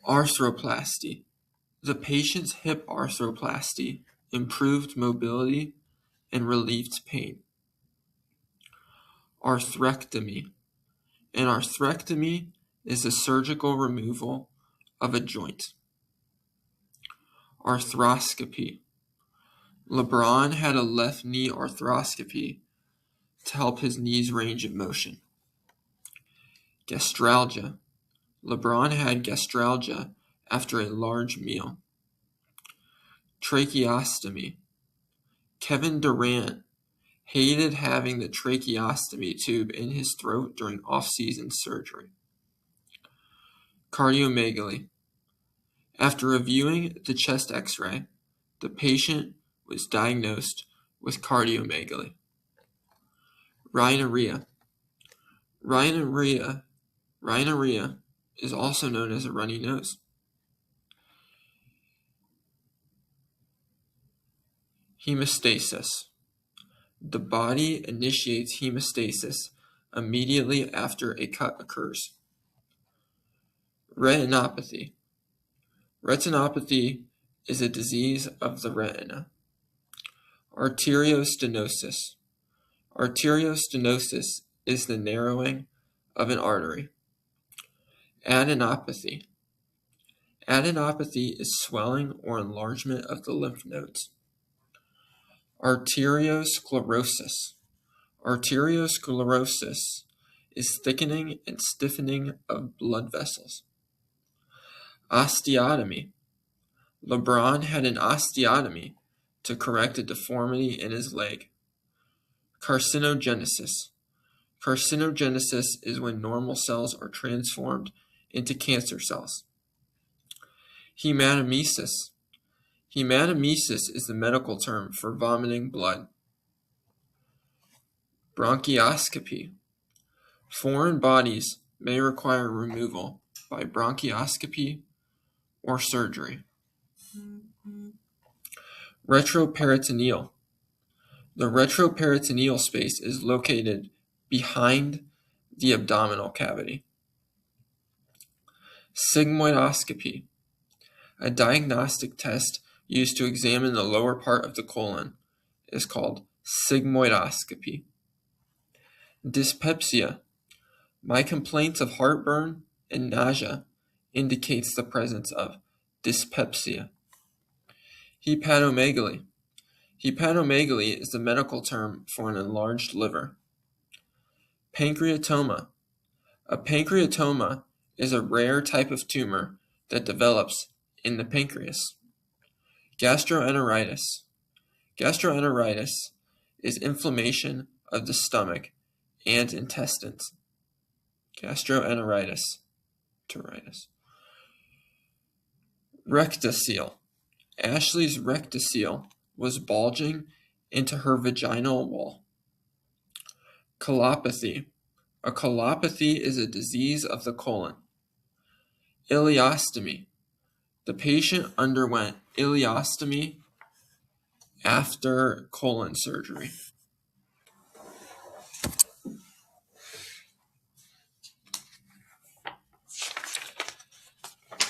Arthroplasty. The patient's hip arthroplasty improved mobility and relieved pain. Arthrectomy. An arthrectomy is the surgical removal of a joint. Arthroscopy. LeBron had a left knee arthroscopy to help his knee's range of motion. Gastralgia. LeBron had gastralgia after a large meal. Tracheostomy. Kevin Durant hated having the tracheostomy tube in his throat during off-season surgery. Cardiomegaly. After reviewing the chest x-ray, the patient was diagnosed with cardiomegaly. Rhinorrhea. Rhinorrhea is also known as a runny nose. Hemostasis. The body initiates hemostasis immediately after a cut occurs. Retinopathy. Retinopathy is a disease of the retina. Arteriostenosis. Arteriostenosis is the narrowing of an artery. Adenopathy. Adenopathy is swelling or enlargement of the lymph nodes. Arteriosclerosis. Arteriosclerosis is thickening and stiffening of blood vessels. Osteotomy. LeBron had an osteotomy to correct a deformity in his leg. Carcinogenesis. Carcinogenesis is when normal cells are transformed into cancer cells. Hematemesis. Hematemesis is the medical term for vomiting blood. Bronchioscopy. Foreign bodies may require removal by bronchioscopy or surgery. Retroperitoneal. The retroperitoneal space is located behind the abdominal cavity. Sigmoidoscopy. A diagnostic test used to examine the lower part of the colon is called sigmoidoscopy. Dyspepsia. My complaints of heartburn and nausea indicates the presence of dyspepsia. Hepatomegaly. Hepatomegaly is the medical term for an enlarged liver. Pancreatoma. A pancreatoma is a rare type of tumor that develops in the pancreas. Gastroenteritis. Gastroenteritis is inflammation of the stomach and intestines. Gastroenteritis. Rectocele. Ashley's rectocele was bulging into her vaginal wall. Colopathy. A colopathy is a disease of the colon. Ileostomy. The patient underwent ileostomy after colon surgery.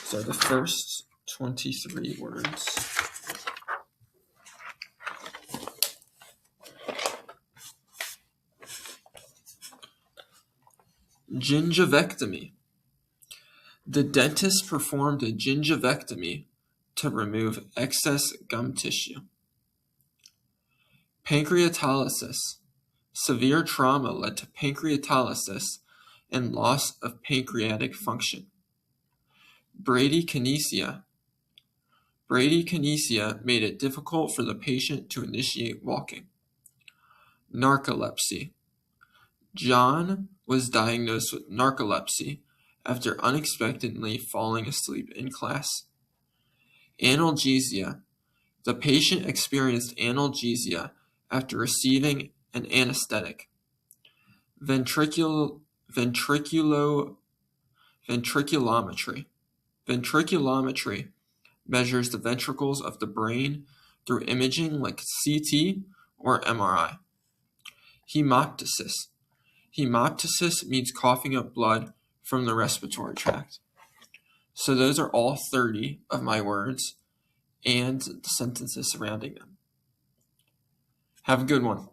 So the first 23 words. Gingivectomy. The dentist performed a gingivectomy to remove excess gum tissue. Pancreatolysis. Severe trauma led to pancreatolysis and loss of pancreatic function. Bradykinesia. Bradykinesia made it difficult for the patient to initiate walking. Narcolepsy. John was diagnosed with narcolepsy after unexpectedly falling asleep in class. Analgesia. The patient experienced analgesia after receiving an anesthetic. Ventriculometry. Ventriculometry measures the ventricles of the brain through imaging like CT or MRI. Hemoptysis. Hemoptysis means coughing up blood from the respiratory tract. So those are all 30 of my words and the sentences surrounding them. Have a good one.